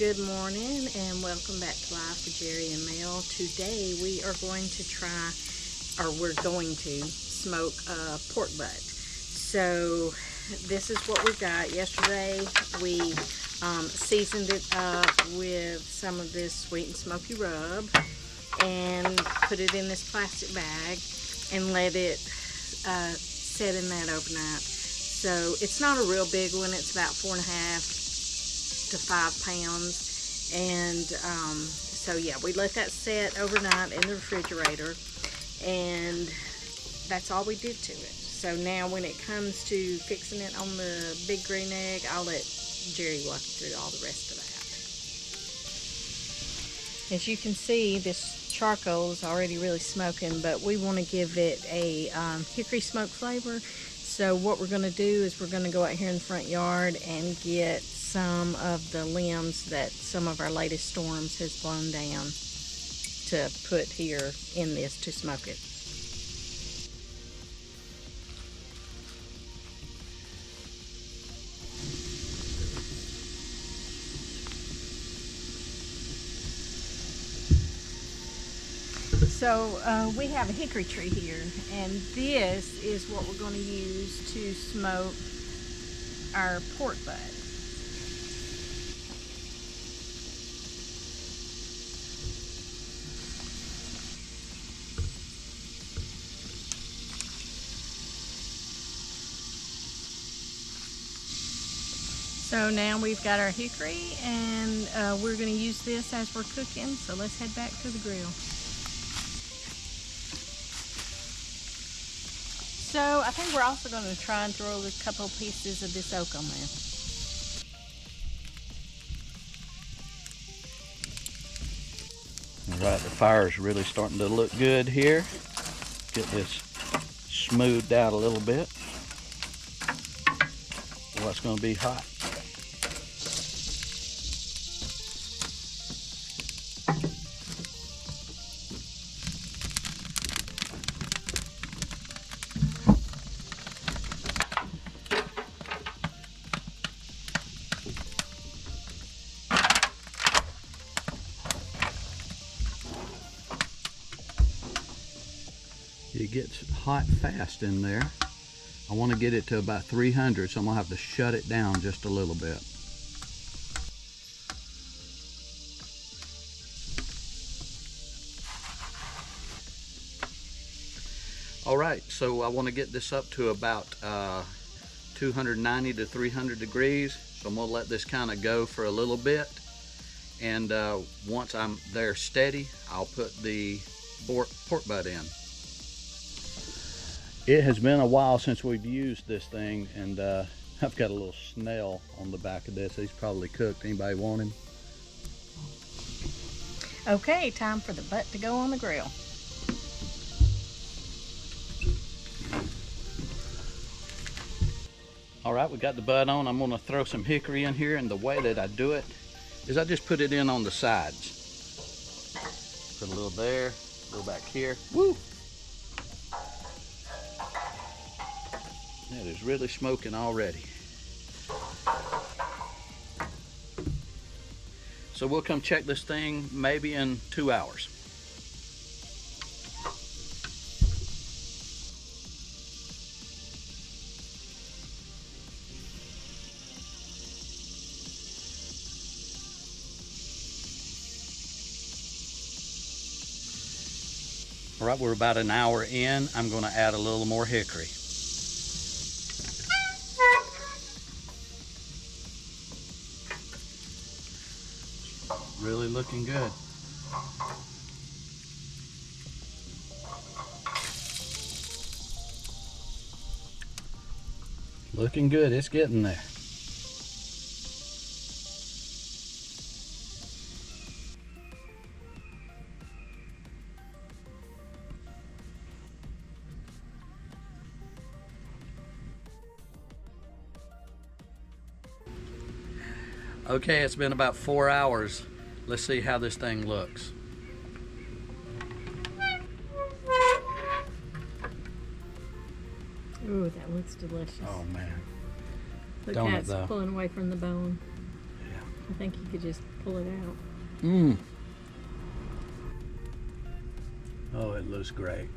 Good morning and welcome back to Life with Jerry and Mel. Today we are going to try, or we're going to smoke pork butt. So this is what we've got. Yesterday we seasoned it up with some of this Sweet and Smokey Rub and put it in this plastic bag and let it set in that overnight. So it's not a real big one. It's about 4.5 to 5 pounds, and so yeah, we let that set overnight in the refrigerator, and that's all we did to it. So now when it comes to fixing it on the big green egg, I'll let Jerry walk through all the rest of that. As you can see, this charcoal is already really smoking, but we want to give it a hickory smoke flavor. So what we're going to do is we're going to go out here in the front yard and get some of the limbs that some of our latest storms has blown down to put here in this to smoke it. So we have a hickory tree here, and this is what we're going to use to smoke our pork butt. So now we've got our hickory, and we're going to use this as we're cooking, so let's head back to the grill. So I think we're also going to try and throw a couple pieces of this oak on there. All right, the fire's really starting to look good here. Get this smoothed out a little bit. Well, it's going to be hot. It gets hot fast in there. I want to get it to about 300, so I'm going to have to shut it down just a little bit. All right, so I want to get this up to about 290 to 300 degrees. So I'm going to let this kind of go for a little bit. And once I'm there steady, I'll put the pork butt in. It has been a while since we've used this thing, and I've got a little snail on the back of this. He's probably cooked. Anybody want him? Okay, time for the butt to go on the grill. All right, we got the butt on. I'm gonna throw some hickory in here, and the way that I do it is I just put it in on the sides. Put a little there, a little back here. Woo! It is really smoking already. So we'll come check this thing maybe in 2 hours. All right, we're about an hour in. I'm going to add a little more hickory. Really looking good. Looking good, it's getting there. Okay, it's been about 4 hours. Let's see how this thing looks. Ooh, that looks delicious. Oh man. Look Don't how it, it's though? pulling away from the bone. Yeah. I think you could just pull it out. Mmm. Oh, it looks great.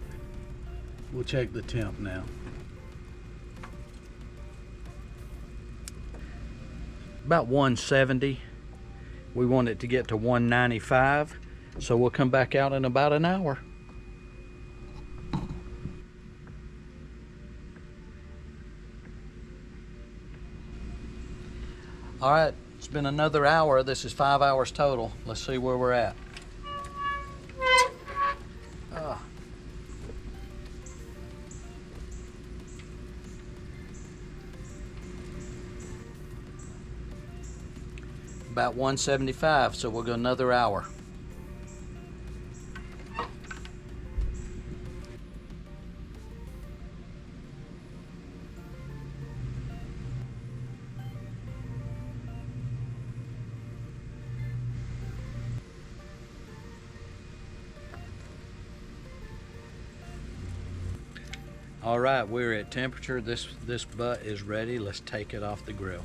We'll check the temp now. About 170. We want it to get to 195, so we'll come back out in about an hour. All right, it's been another hour. This is 5 hours total. Let's see where we're at. About 175, so we'll go another hour. All right, we're at temperature. This butt is ready. Let's take it off the grill.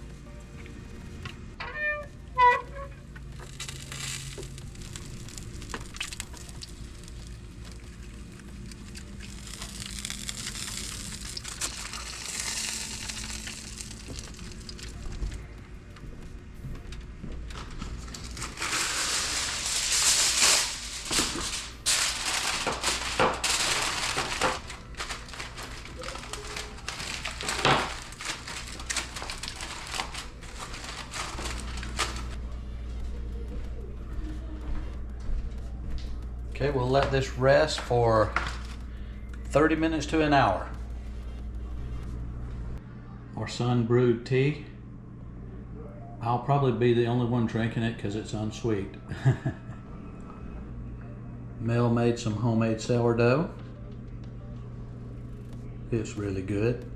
Okay, we'll let this rest for 30 minutes to an hour. Our son brewed tea. I'll probably be the only one drinking it because it's unsweet. Mel made some homemade sourdough. It's really good.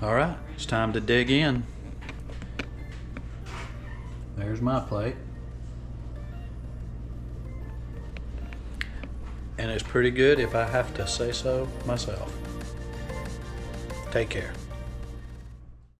All right, it's time to dig in. There's my plate. And it's pretty good if I have to say so myself. Take care.